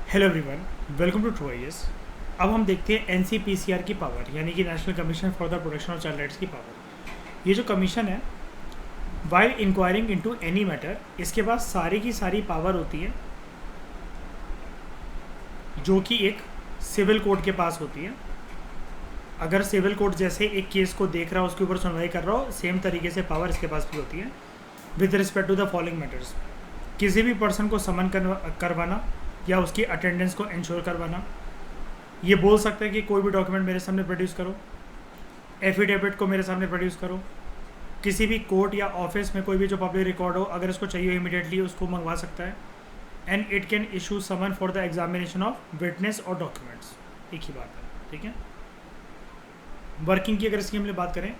Hello everyone, welcome to true IAS. अब हम देखते हैं एनसीपीसीआर की पावर, यानी कि national commission for the protection of child rights की पावर। ये जो कमीशन है, while inquiring into any matter, इसके पास सारी की सारी पावर होती है जो कि एक सिविल कोर्ट के पास होती है। अगर सिविल कोर्ट जैसे एक केस को देख रहा हो, उसके ऊपर सुनवाई कर रहा हो, सेम तरीके से पावर इसके पास भी होती है with respect to the following matters. किसी भी पर्सन को समन करवाना या उसकी अटेंडेंस को इंश्योर करवाना। ये बोल सकते हैं कि कोई भी डॉक्यूमेंट मेरे सामने प्रोड्यूस करो, एफिडेविट को मेरे सामने प्रोड्यूस करो। किसी भी कोर्ट या ऑफिस में कोई भी जो पब्लिक रिकॉर्ड हो, अगर इसको चाहिए इमीडिएटली उसको मंगवा सकता है। And it can issue summon for the examination of witness और डॉक्यूमेंट्स। एक ही बात है, ठीक है। वर्किंग की अगर इसकी हम बात करें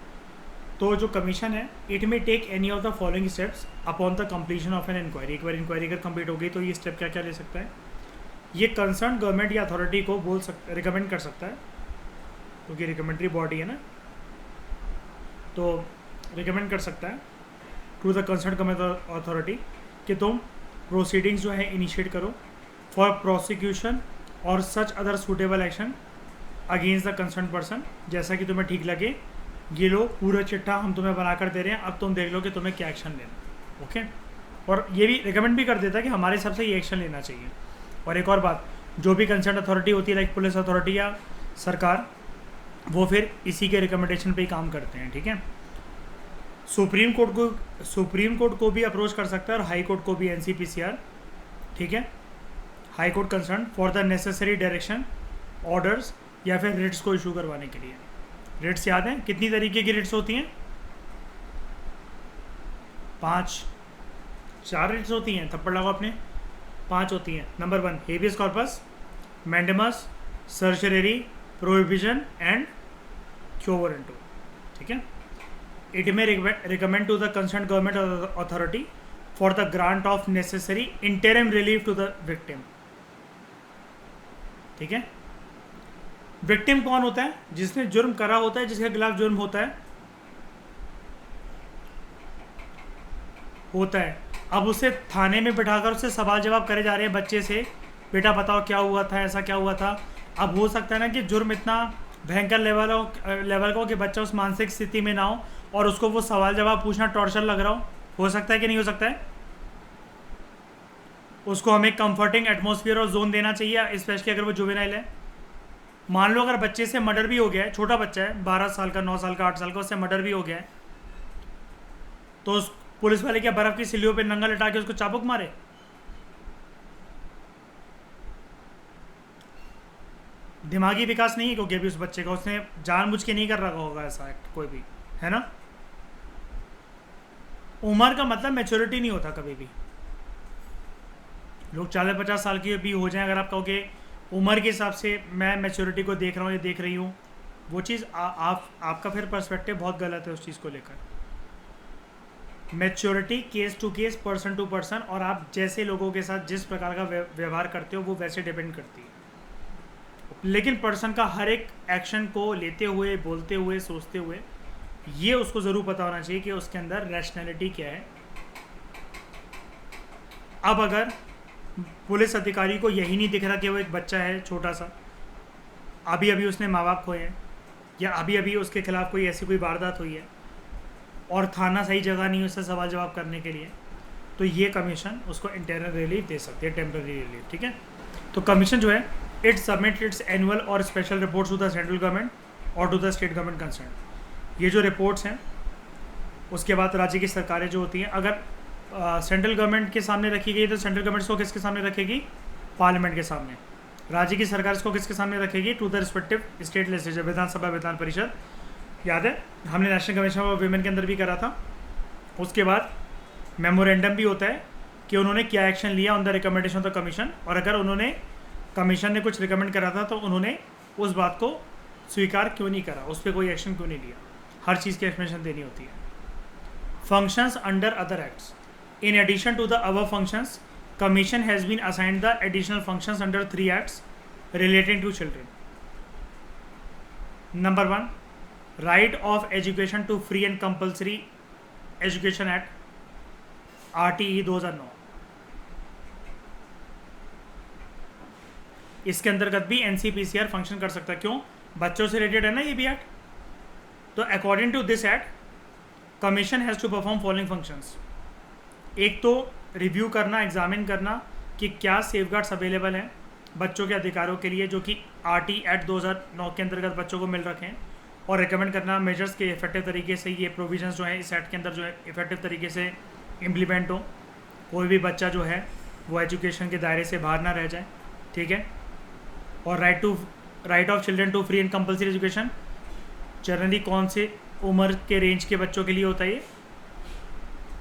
तो जो कमीशन है, it may take any of the following steps upon the completion of an inquiry. एक बार इंक्वायरी अगर कंप्लीट हो गई तो ये स्टेप क्या क्या ले सकता है। ये कंसर्न गवर्नमेंट या अथॉरिटी को रिकमेंड कर सकता है, क्योंकि रिकमेंडरी बॉडी है ना, तो रिकमेंड कर सकता है to the concern government authority कि तुम प्रोसीडिंग्स जो है इनिशिएट करो फॉर प्रोसिक्यूशन और such other suitable action against the concern person. जैसा कि तुम्हें ठीक लगे, ये लो पूरा चिट्ठा हम तुम्हें बना कर दे रहे हैं, अब तुम देख लो कि तुम्हें क्या एक्शन लेना। ओके, और ये भी रिकमेंड भी कर देता है कि हमारे हिसाब से ये एक्शन लेना चाहिए। और एक और बात, जो भी कंसर्न अथॉरिटी होती है, लाइक पुलिस अथॉरिटी या सरकार, वो फिर इसी के रिकमेंडेशन पे ही काम करते हैं, ठीक है। सुप्रीम कोर्ट को भी अप्रोच कर सकता है और हाई कोर्ट को भी, एनसीपीसीआर, ठीक है। High court concern for the necessary direction, orders या फिर रिट्स को इशू करवाने के लिए। रिट्स याद हैं कितनी तरीके की रिट्स होती हैं? 4 रिट्स होती हैं, थप्पड़ लगाओ अपने। 5 होती हैं। Number 1 habeas corpus, mandamus, certiorari, prohibition and quo warranto, ठीक है। It may recommend to the concern government authority for the grant of necessary interim relief to the victim, ठीक है। विक्टिम कौन होता है? जिसने जुर्म करा होता है, जिसके खिलाफ जुर्म होता है। अब उसे थाने में बिठाकर उससे सवाल जवाब करे जा रहे हैं बच्चे से, बेटा बताओ क्या हुआ था, ऐसा क्या हुआ था। अब हो सकता है ना कि जुर्म इतना भयंकर लेवल का हो कि बच्चा उस मानसिक स्थिति में ना हो और उसको वो सवाल जवाब पूछना टॉर्चर लग रहा हो सकता है कि नहीं हो सकता है। उसको हमें कंफर्टिंग एटमोसफियर और जोन देना चाहिए, स्पेशली अगर वो जुवेनाइल है। मान लो अगर बच्चे से मर्डर भी हो गया है, छोटा बच्चा है, 12 साल का, 9 साल का, 8 साल का, उससे मर्डर भी हो गया है, तो उस पुलिस वाले क्या बर्फ की सिल्लियों पे नंगा लटा के उसको चाबुक मारे? दिमागी विकास नहीं है क्योंकि अभी उस बच्चे का, उसने जानबूझ के नहीं कर रखा होगा ऐसा एक्ट कोई भी, है ना। उम्र का मतलब मैच्योरिटी नहीं होता कभी भी। लोग 40-50 साल की भी हो जाएं, अगर आप कहोगे उम्र के हिसाब से मैं मैच्योरिटी को देख रहा हूँ या देख रही हूँ, वो चीज़ आपका फिर पर्सपेक्टिव बहुत गलत है उस चीज़ को लेकर। Maturity case to case, person to person, और आप जैसे लोगों के साथ जिस प्रकार का व्यवहार करते हो वो वैसे डिपेंड करती है। लेकिन पर्सन का हर एक एक्शन को लेते हुए, बोलते हुए, सोचते हुए, ये उसको ज़रूर पता होना चाहिए कि उसके अंदर रैशनैलिटी क्या है। अब अगर पुलिस अधिकारी को यही नहीं दिख रहा कि वो एक बच्चा है छोटा सा, अभी अभी उसने माँ बाप खोए हैं, या अभी अभी उसके खिलाफ कोई ऐसी कोई वारदात हुई है और थाना सही जगह नहीं है उससे सवाल जवाब करने के लिए, तो ये कमीशन उसको इंटरनल रिलीफ दे सकती है, टेम्पररी रिलीफ, ठीक है। तो कमीशन जो है, इट सबमिट इट्स एनुअल और special reports to the central government और to the state government concern. ये जो रिपोर्ट्स हैं, उसके बाद राज्य की सरकारें जो होती हैं, अगर सेंट्रल गवर्नमेंट के सामने रखी गई तो सेंट्रल गवर्नमेंट इसको किसके सामने रखेगी? पार्लियामेंट के सामने। राज्य की सरकार इसको किसके सामने रखेगी? To the respective state legislature, विधानसभा, विधान परिषद। याद है हमने नेशनल कमीशन ऑफ वीमेन के अंदर भी करा था। उसके बाद मेमोरेंडम भी होता है कि उन्होंने क्या एक्शन लिया on the recommendation of the commission, और अगर उन्होंने, कमीशन ने कुछ रिकमेंड करा था तो उन्होंने उस बात को स्वीकार क्यों नहीं करा, उस पर कोई एक्शन क्यों नहीं लिया। हर चीज़ की एक्सप्लेनेशन देनी होती है। Functions under other acts, in addition to the above functions, commission has been assigned the additional functions under 3 acts relating to children. Number 1, right of education to free and compulsory education act, RTE 2009. इसके अंतर्गत भी NCPCR function कर सकता है। क्यों? बच्चों से related है ना ये भी एक्ट। तो according to this act commission has to perform following functions. एक तो रिव्यू करना, एग्जामिन करना कि क्या सेफगार्ड्स अवेलेबल हैं बच्चों के अधिकारों के लिए जो कि RT एक्ट 2009 के अंतर्गत बच्चों को मिल रखे हैं, और रिकमेंड करना मेजर्स के इफेक्टिव तरीके से ये प्रोविजंस जो है इस एक्ट के अंदर जो है इफेक्टिव तरीके से इम्प्लीमेंट हो, कोई भी बच्चा जो है वो एजुकेशन के दायरे से बाहर ना रह जाए। ठीक है। और right of children to free and compulsory education generally कौन से उम्र के रेंज के बच्चों के लिए होता है ये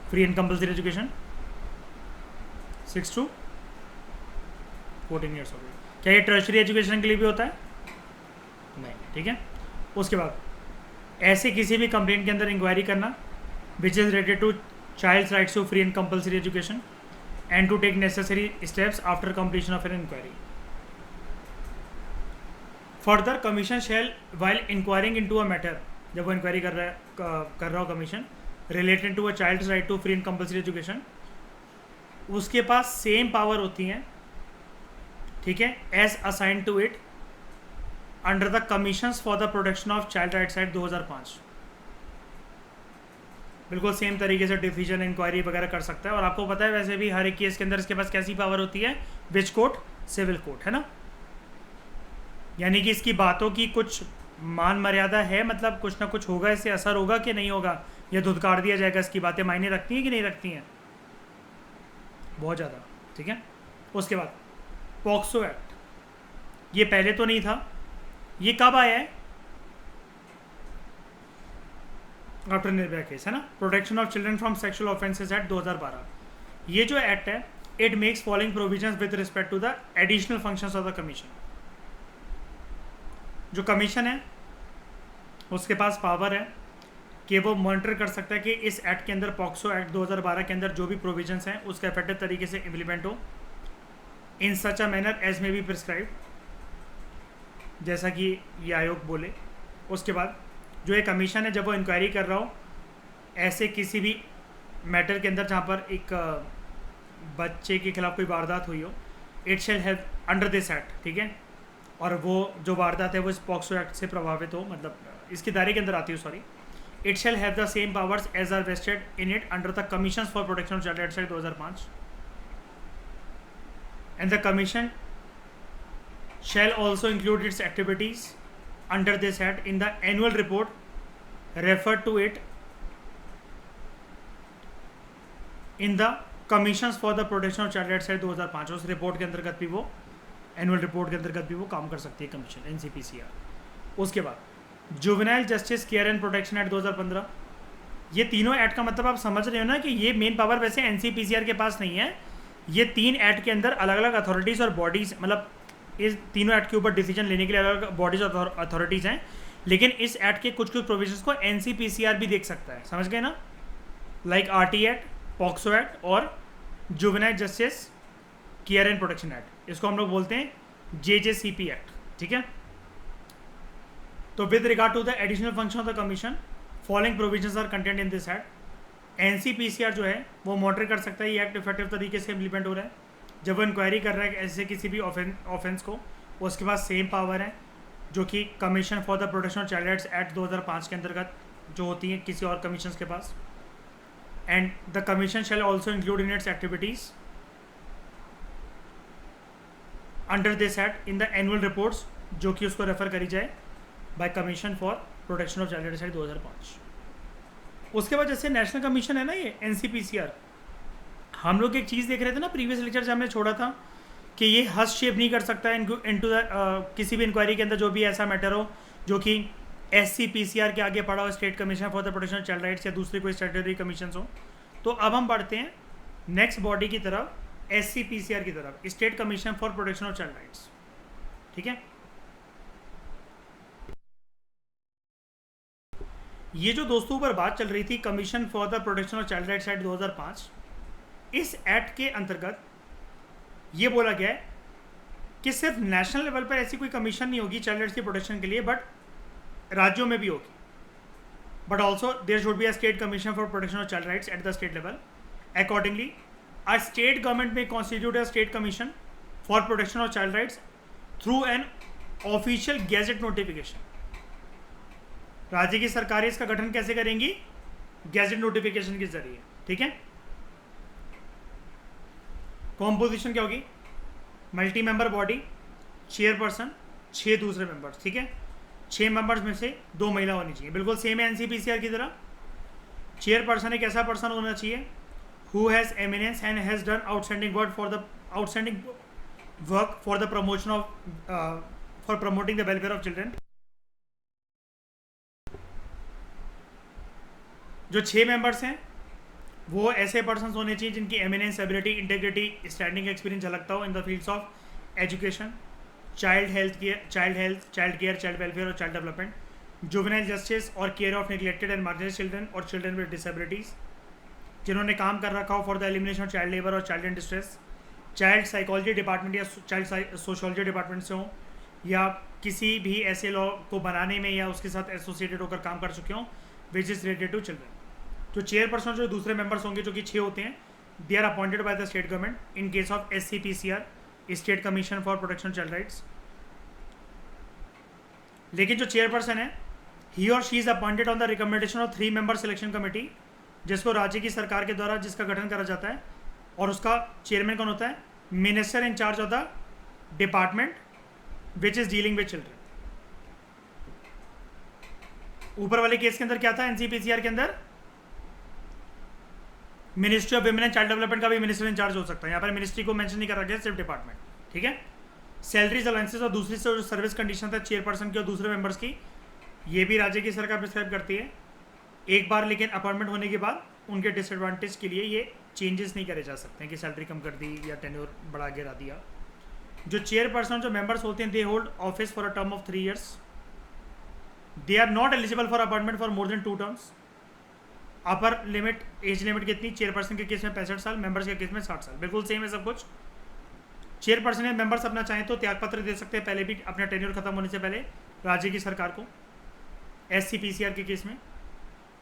free and compulsory education? 6 to 14 years हो गई। क्या ये टर्शरी एजुकेशन के लिए भी होता है? नहीं। ठीक है। उसके बाद ऐसे किसी भी कंप्लेंट के अंदर इंक्वायरी करना which is related to child's rights to free and compulsory education and to take necessary steps after completion of an inquiry. Further commission shall while inquiring into a matter, जब वो inquiry कर रहा हो commission related to a child's right to free and compulsory education, उसके पास same power होती हैं। ठीक है। As assign to it under the commissions for the protection of child rights act 2005। बिल्कुल सेम तरीके से डिसीजन इंक्वायरी वगैरह कर सकता है। और आपको पता है वैसे भी हर एक केस के अंदर इसके पास कैसी पावर होती है? Which court? सिविल कोर्ट, है ना। यानी कि इसकी बातों की कुछ मान मर्यादा है, मतलब कुछ ना कुछ होगा, इससे असर होगा कि नहीं होगा, या धुतकार दिया जाएगा। इसकी बातें मायने रखती हैं कि नहीं रखती हैं? बहुत ज़्यादा। ठीक है। उसके बाद पॉक्सो एक्ट, ये पहले तो नहीं था, ये कब आया है? आफ्टर निर्भया केस, है ना। Protection of children from sexual offences act 2012। ये जो एक्ट है it makes following provisions with respect to the additional functions of the commission. जो कमीशन है उसके पास पावर है कि वो मॉनिटर कर सकता है कि इस एक्ट के अंदर, पॉक्सो एक्ट 2012 के अंदर जो भी प्रोविजंस हैं उसका इफेक्टिव तरीके से इम्प्लीमेंट हो in such a manner as may be prescribe, जैसा कि ये आयोग बोले। उसके बाद जो ये कमीशन है जब वो इंक्वायरी कर रहा हो ऐसे किसी भी मैटर के अंदर जहाँ पर एक बच्चे के खिलाफ कोई वारदात हुई हो, it shall have under this act. ठीक है। और वो जो वारदात है वो इस पॉक्सो एक्ट से प्रभावित हो, मतलब इसके दायरे के अंदर आती हो, sorry. It shall have the same powers as are vested in it under the commission for protection of child rights act 2005 and the commission shall also include its activities under this act in the annual report referred to it in the commissions for the protection of child rights act 2005। उस report के अंतर्गत भी वो annual report के अंतर्गत भी वो काम कर सकती है कमीशन, NCPCR। उसके बाद juvenile justice care and protection act 2015। ये तीनों एक्ट का मतलब आप समझ रहे हो ना कि ये मेन पावर वैसे NCPCR के पास नहीं है। ये तीन एक्ट के अंदर अलग अलग अथॉरिटीज़ और बॉडीज़, मतलब इस तीनों एक्ट के ऊपर डिसीजन लेने के लिए अलग अलग बॉडीज और अथॉरिटीज़ हैं, लेकिन इस एक्ट के कुछ कुछ प्रोविजंस को NCPCR भी देख सकता है। समझ गए ना। Like RT act, POCSO act और juvenile justice care and protection act, इसको हम लोग बोलते हैं JJCP एक्ट। ठीक है। तो with regard to the additional function of the commission following provisions are content in this act. NCPCR जो है वो मॉनिटर कर सकता है ये एक्ट इफेक्टिव तरीके से इम्प्लीमेंट हो रहा है। जब वो इंक्वायरी कर रहा है ऐसे किसी भी ऑफेंस को, उसके पास सेम पावर है जो कि commission for the protection of child rights act 2005 के अंतर्गत जो होती हैं किसी और कमीशन के पास। And the commission shall also include in its activities under this act in the annual reports, जो कि उसको रेफर करी जाए by commission for protection of child rights act 2005। उसके बाद जैसे नेशनल कमीशन है ना ये NCPCR, हम लोग एक चीज़ देख रहे थे ना प्रीवियस लेक्चर से हमने छोड़ा था कि ये हस्तक्षेप नहीं कर सकता इनटू द किसी भी इंक्वायरी के अंदर जो भी ऐसा मैटर हो जो कि SCPCR के आगे पड़ा हो, state commission for the protection of child rights, या दूसरी कोई स्टैट्यूटरी कमीशन हो। तो अब हम बढ़ते हैं नेक्स्ट बॉडी की तरफ, SCPCR की तरफ, state commission for protection of child rights. ठीक है। ये जो दोस्तों ऊपर बात चल रही थी commission for the protection of child rights act 2005, इस एक्ट के अंतर्गत ये बोला गया है कि सिर्फ नेशनल लेवल पर ऐसी कोई कमीशन नहीं होगी चाइल्ड राइट्स की प्रोटेक्शन के लिए, बट राज्यों में भी होगी। But also there should be a state commission for protection of child rights at the state level. Accordingly a state government may constitute a state commission for protection of child rights through an official gazette notification. राज्य की सरकारें इसका गठन कैसे करेंगी? Gadget notification के जरिए। ठीक है। कॉम्पोजिशन क्या होगी? मल्टी मेंबर बॉडी, चेयरपर्सन, 6 दूसरे मेंबर्स। ठीक है। 6 मेंबर्स में से 2 महिला होनी चाहिए, बिल्कुल सेम है एनसीपीसीआर की तरह। चेयरपर्सन एक ऐसा पर्सन होना चाहिए who has eminence and has done outstanding work for the promotion of for promoting the welfare of children. जो 6 मेंबर्स हैं वो ऐसे पर्सन होने चाहिए जिनकी eminence, ability, integrity, standing experience झलकता हो in the fields of education, child care, child welfare और चाइल्ड डेवलपमेंट, जुवेनाइल जस्टिस और care of neglected and marginalised children और चिल्ड्रन विद डिसेबिलिटीज़, जिन्होंने काम कर रखा हो for the elimination of child labour और child in distress, child psychology department या चाइल्ड सोशोलॉजी डिपार्टमेंट से हों, या किसी भी ऐसे लॉ को बनाने में या उसके साथ एसोसिएटेड होकर काम कर चुके हों which is related to children. जो चेयरपर्सन जो दूसरे मेंबर्स होंगे जो कि 6 होते हैं, they are appointed by the state government in case of SCPCR, state commission for protection child rights. लेकिन जो चेयरपर्सन है, ही और she is appointed on the recommendation of 3 member selection committee, जिसको राज्य की सरकार के द्वारा जिसका गठन करा जाता है, और उसका चेयरमैन कौन होता है? Minister in charge of the department which is dealing with children. ऊपर वाले केस के अंदर क्या था? एनसीपीसीआर के अंदर ministry of women and child development का भी मिनिस्टर इन चार्ज हो सकता है। यहाँ पर मिनिस्ट्री को मेंशन नहीं करा गया, सिर्फ डिपार्टमेंट। ठीक है। सैलरीज, अलाउंसेस और दूसरी जो सर्विस कंडीशन था चेयरपर्सन की और दूसरे मेंबर्स की, ये भी राज्य की सरकार प्रिस्क्राइब करती है एक बार, लेकिन अपॉइंटमेंट होने के बाद उनके डिसएडवांटेज के लिए ये चेंजेस नहीं करे जा सकते हैं कि सैलरी कम कर दी या टेन्योर बढ़ा गिरा दिया। जो चेयरपर्सन जो मेंबर्स होते हैं, they hold office for a term of 3 years। They are not eligible for appointment for more than 2 terms। Upper limit, age limit कितनी? चेयरपर्सन के केस में 65 साल, मेंबर्स के केस में 60 साल। बिल्कुल सेम है सब कुछ। चेयरपर्सन या मेंबर्स अपना चाहें तो त्यागपत्र दे सकते हैं पहले भी, अपना टेन्योर खत्म होने से पहले, राज्य की सरकार को, SCPCR के केस में।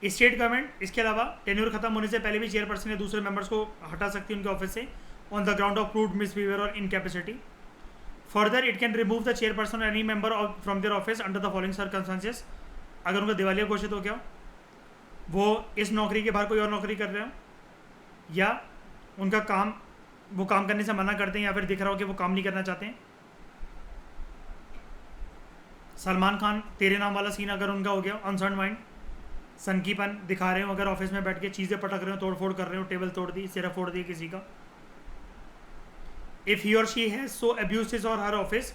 स्टेट गवर्नमेंट इसके अलावा टेन्योर खत्म होने से पहले भी चेयरपर्सन या दूसरे मेंबर्स को हटा सकती है उनके ऑफिस से on the ground of proved misbehaviour और incapacity. Further it can remove the chairperson और any member from their office under the following circumstances. अगर उनका दिवालिया घोषित हो गया, वो इस नौकरी के बाहर कोई और नौकरी कर रहे हो, या उनका काम वो काम करने से मना करते हैं, या फिर दिख रहा हो कि वो काम नहीं करना चाहते हैं। सलमान खान तेरे नाम वाला सीन अगर उनका हो गया, अनसर्न माइंड, सनकीपन दिखा रहे हो, अगर ऑफिस में बैठ के चीज़ें पटक रहे हो, तोड़ फोड़ कर रहे हो, टेबल तोड़ दी, सिरा फोड़ दी किसी का, इफ़ ही और she has so abused his और हर ऑफिस,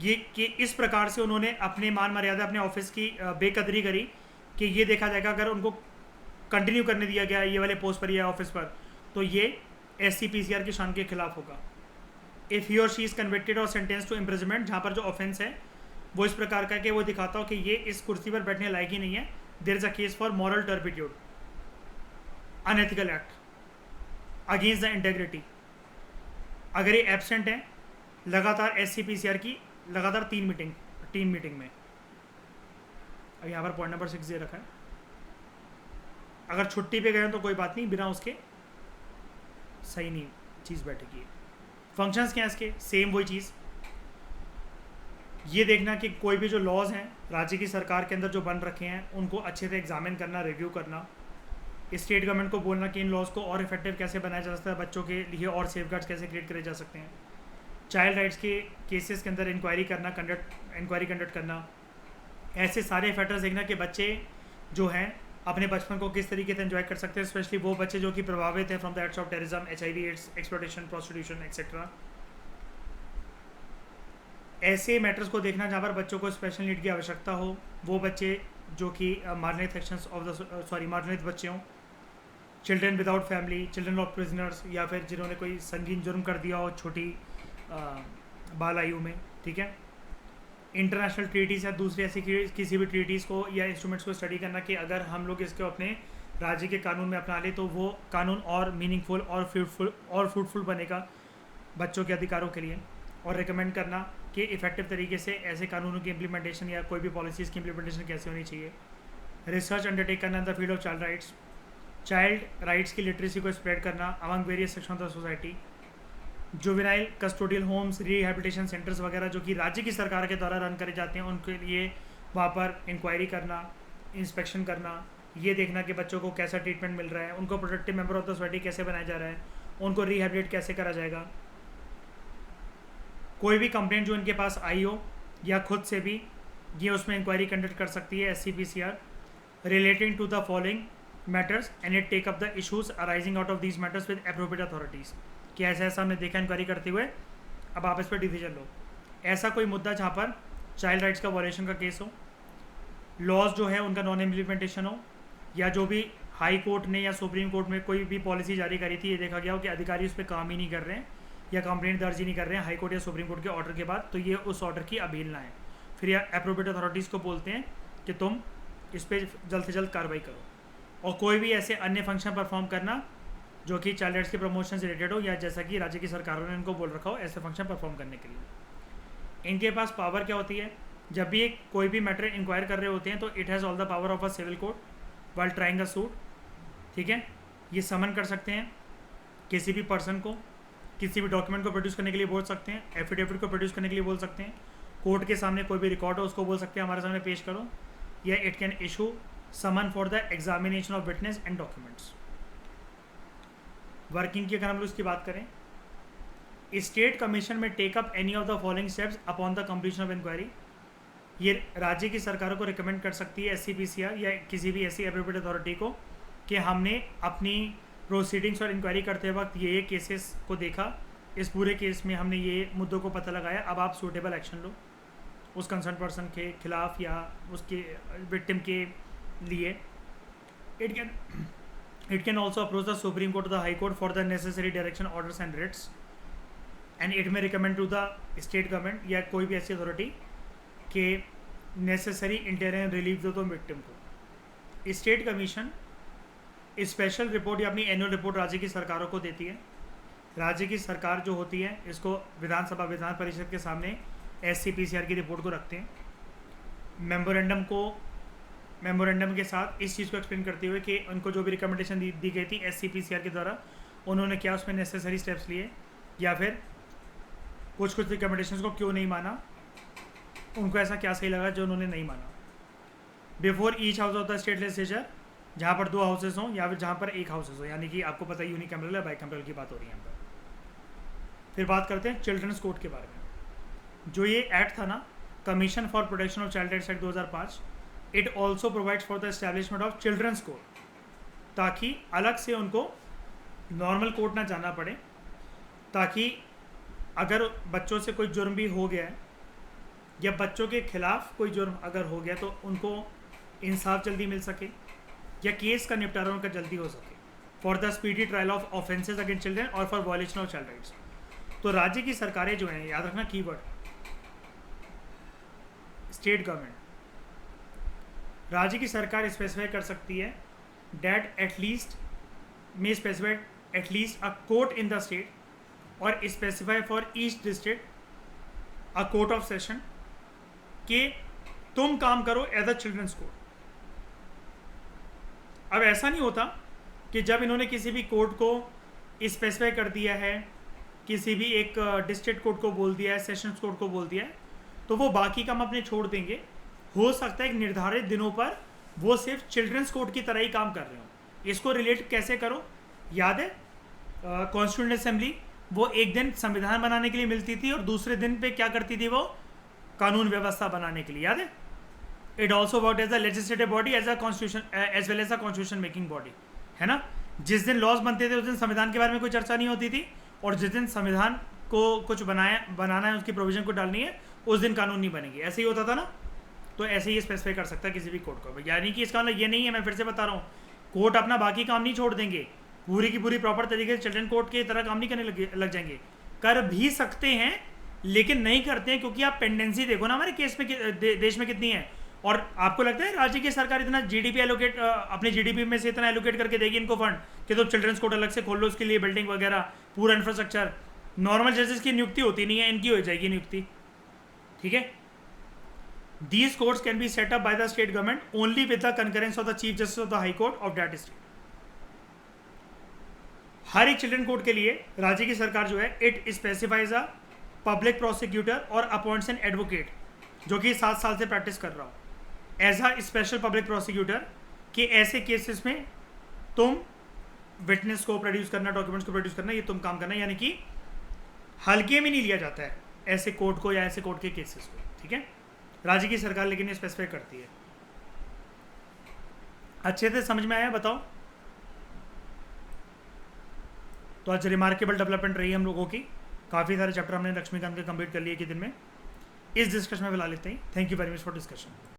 ये कि इस प्रकार से उन्होंने अपने मान मर्यादा, अपने ऑफिस की बेकदरी करी कि ये देखा जाएगा अगर उनको कंटिन्यू करने दिया गया ये वाले पोस्ट पर या ऑफिस पर, तो ये SCPCR की शान के खिलाफ होगा। इफ़ ही और शी इज़ कन्विक्टेड और सेंटेंस टू इम्प्रिजनमेंट, जहाँ पर जो ऑफेंस है वो इस प्रकार का कि वो दिखाता हो कि ये इस कुर्सी पर बैठने लायक ही नहीं है, there is a case for moral turpitude, unethical act against the integrity. अगर ये एब्सेंट है लगातार SCPCR की लगातार 3 मीटिंग में, अब यहाँ पर पॉइंट नंबर 6 दे रखा है, अगर छुट्टी पे गए तो कोई बात नहीं, बिना उसके सही नहीं चीज़ बैठेगी। फंक्शंस क्या हैं इसके? सेम वही चीज़, ये देखना कि कोई भी जो लॉज हैं राज्य की सरकार के अंदर जो बन रखे हैं उनको अच्छे से एग्जामिन करना, रिव्यू करना, स्टेट गवर्नमेंट को बोलना कि इन लॉज को और इफेक्टिव कैसे बनाया जा सकता है, बच्चों के लिए और सेफगार्ड्स कैसे क्रिएट करे जा सकते हैं, चाइल्ड राइट्स के केसेस के अंदर इंक्वायरी कंडक्ट करना, ऐसे सारे फैक्टर्स देखना कि बच्चे जो हैं अपने बचपन को किस तरीके से एंजॉय कर सकते हैं, स्पेशली वो बच्चे जो कि प्रभावित हैं from the acts of terrorism, HIV AIDS, exploitation, prostitution etcetera. ऐसे मैटर्स को देखना जहाँ पर बच्चों को स्पेशल नीड की आवश्यकता हो, वो बच्चे जो कि मार्जिनलाइज्ड बच्चे हों, children without family, children of prisoners, या फिर जिन्होंने कोई संगीन जुर्म कर दिया हो छोटी बाल आयु में। ठीक है। इंटरनेशनल ट्रीटीज़ या दूसरी ऐसी किसी भी ट्रीटीज़ को या इंस्ट्रूमेंट्स को स्टडी करना कि अगर हम लोग इसको अपने राज्य के कानून में अपना ले तो वो कानून और मीनिंगफुल और फ्रूटफुल बनेगा बच्चों के अधिकारों के लिए, और रिकमेंड करना कि इफेक्टिव तरीके से ऐसे कानूनों की इम्प्लीमेंटेशन या कोई भी पॉलिसीज़ की इम्प्लीमेंटेशन कैसे होनी चाहिए। रिसर्च अंडरटेक करना in the field of child rights की लिटरेसी को स्प्रेड करना among various section of the society, juvenile custodial homes, rehabilitation centres वगैरह जो कि राज्य की सरकार के द्वारा रन करे जाते हैं, उनके लिए वहाँ पर इंक्वायरी करना, इंस्पेक्शन करना, ये देखना कि बच्चों को कैसा ट्रीटमेंट मिल रहा है, उनको protective member of the society कैसे बनाया जा रहा है, उनको रिहैबिलिटेट कैसे करा जाएगा। कोई भी कंप्लेंट जो इनके पास आई हो या खुद से भी, ये उसमें इंक्वायरी कंडक्ट कर सकती है SCPCR relating to the following matters and it take up the issues arising out of these matters with appropriate authorities. कि ऐसा ऐसा हमने देखा इंक्वायरी करते हुए, अब आप इस पर डिसीजन लो। ऐसा कोई मुद्दा जहाँ पर चाइल्ड राइट्स का वॉलेशन का केस हो, लॉज जो है उनका नॉन इम्प्लीमेंटेशन हो, या जो भी हाई कोर्ट ने या सुप्रीम कोर्ट में कोई भी पॉलिसी जारी करी थी, ये देखा गया हो कि अधिकारी उस पर काम ही नहीं कर रहे हैं या कंप्लेंट दर्ज ही नहीं कर रहे हैं हाई कोर्ट या सुप्रीम कोर्ट के ऑर्डर के बाद, तो ये उस ऑर्डर की अवहेलना है। फिर यह एप्रोप्रिएट अथॉरिटीज़ को बोलते हैं कि तुम इस पर जल्द से जल्द कार्रवाई करो। और कोई भी ऐसे अन्य फंक्शन परफॉर्म करना जो कि चाइल्ड राइट्स के प्रमोशन से रिलेटेड हो, या जैसा कि राज्य की सरकारों ने इनको बोल रखा हो ऐसे फंक्शन परफॉर्म करने के लिए। इनके पास पावर क्या होती है, जब भी एक कोई भी मैटर इंक्वायर कर रहे होते हैं तो it has all the power of a civil court while trying a suit. ठीक है, ये समन कर सकते हैं किसी भी पर्सन को, किसी भी डॉक्यूमेंट को प्रोड्यूस करने के लिए बोल सकते हैं, एफिडेविट को प्रोड्यूस करने के लिए बोल सकते हैं, कोर्ट के सामने कोई भी रिकॉर्ड हो उसको बोल सकते हैं हमारे सामने पेश करो, या it can issue summon for the examination of witness and documents. Working की अगर हम लोग इसकी बात करें, स्टेट कमीशन में take up any of the following steps upon the completion of inquiry. ये राज्य की सरकारों को रिकमेंड कर सकती है SCPCR या किसी भी ऐसी एप्रोप्रिएट अथॉरिटी को कि हमने अपनी प्रोसीडिंग्स और इंक्वायरी करते वक्त ये केसेस को देखा, इस पूरे केस में हमने ये मुद्दों को पता लगाया, अब आप सूटेबल एक्शन लो उस कंसर्न पर्सन के खिलाफ या उसके विक्टिम के लिए। It can also approach the supreme court, the high court for the necessary direction orders and writs, and it may recommend to the state government या कोई भी ऐसी अथॉरिटी के नेसेसरी इंटरिम रिलीफ दो तो विक्टिम को। स्टेट कमीशन स्पेशल रिपोर्ट या अपनी एनुअल रिपोर्ट राज्य की सरकारों को देती है। राज्य की सरकार जो होती है इसको विधानसभा विधान परिषद के सामने SCPCR की रिपोर्ट को रखते हैं, मेमोरेंडम के साथ इस चीज़ को एक्सप्लेन करते हुए कि उनको जो भी रिकमेंडेशन दी गई थी SCPCR के द्वारा, उन्होंने क्या उसमें नेसेसरी स्टेप्स लिए या फिर कुछ रिकमेंडेशंस को क्यों नहीं माना, उनको ऐसा क्या सही लगा जो उन्होंने नहीं माना। Before each house of the state legislature, जहाँ पर 2 हाउसेस हों या फिर जहाँ पर 1 हाउसेस हो, यानी कि आपको पता है यूनिकैमरल या बाइकैमरल की बात हो रही है यहाँ पर। फिर बात करते हैं चिल्ड्रंस कोर्ट के बारे में। जो ये एक्ट था ना, commission for protection of child rights act 2005, it also provides for the establishment of children's court, ताकि अलग से उनको नॉर्मल कोर्ट ना जाना पड़े, ताकि अगर बच्चों से कोई जुर्म भी हो गया है या बच्चों के खिलाफ कोई जुर्म अगर हो गया तो उनको इंसाफ जल्दी मिल सके या केस का निपटारा उनका जल्दी हो सके, for the speedy trial of offences against children और for violation of child rights. तो राज्य की सरकारें जो हैं, याद रखना कीवर्ड, स्टेट गवर्नमेंट, राज्य की सरकार स्पेसिफाई कर सकती है that at least may specified at least a court in the state और specify for each district a court of session कि तुम काम करो एज अ चिल्ड्रंस कोर्ट। अब ऐसा नहीं होता कि जब इन्होंने किसी भी कोर्ट को स्पेसिफाई कर दिया है, किसी भी एक डिस्ट्रिक्ट कोर्ट को बोल दिया है, सेशंस कोर्ट को बोल दिया है, तो वो बाकी काम अपने छोड़ देंगे। हो सकता है कि निर्धारित दिनों पर वो सिर्फ चिल्ड्रंस कोर्ट की तरह ही काम कर रहे हो। इसको रिलेट कैसे करो, याद है कॉन्स्टिट्यूएंट असेंबली वो एक दिन संविधान बनाने के लिए मिलती थी और दूसरे दिन पे क्या करती थी, वो कानून व्यवस्था बनाने के लिए, याद है। It also work as a legislative body as a constitution as well as a constitution making body, है ना। जिस दिन लॉज बनते थे उस दिन संविधान के बारे में कोई चर्चा नहीं होती थी, और जिस दिन संविधान को कुछ बनाना है, उसकी प्रोविजन को डालनी है, उस दिन कानून नहीं बनेगी। ऐसे ही होता था ना। तो ऐसे ही स्पेसिफाई कर सकता है किसी भी कोर्ट को, यानी कि इसका मतलब ये नहीं है, मैं फिर से बता रहा हूँ, कोर्ट अपना बाकी काम नहीं छोड़ देंगे, पूरी की पूरी प्रॉपर तरीके से चिल्ड्रन कोर्ट की तरह काम नहीं करने लग जाएंगे। कर भी सकते हैं लेकिन नहीं करते हैं, क्योंकि आप पेंडेंसी देखो ना हमारे केस में देश में कितनी है। और आपको लगता है राज्य की सरकार इतना जीडीपी एलोकेट अपने जीडीपी में से इतना एलोकेट करके देगी इनको फंड कि तो चिल्ड्रंस कोर्ट अलग से खोल लो, उसके लिए बिल्डिंग वगैरह पूरा इंफ्रास्ट्रक्चर। नॉर्मल जजेस की नियुक्ति होती नहीं है, इनकी हो जाएगी नियुक्ति, ठीक है। These courts can be set up by the state government only with the concurrence of the Chief Justice of the High Court of that state. हर एक चिल्ड्रन कोर्ट के लिए राज्य की सरकार जो है it specifies a public prosecutor और appoints an advocate जो कि 7 साल से प्रैक्टिस कर रहा हो as a special public prosecutor कि ऐसे केसेस में तुम विटनेस को प्रोड्यूस करना, डॉक्यूमेंट्स को प्रोड्यूस करना, ये तुम काम करना, यानी कि हल्के में नहीं लिया जाता है ऐसे कोर्ट को या ऐसे कोर्ट के केसेस को, ठीक है। राज्य की सरकार लेकिन ये स्पेसिफाई करती है। अच्छे से समझ में आया बताओ? तो आज रिमार्केबल डेवलपमेंट रही हम लोगों की, काफ़ी सारे चैप्टर हमने लक्ष्मीकांत के कंप्लीट कर लिए कि दिन में। इस डिस्कशन में बुला लेते हैं। Thank you very much for discussion.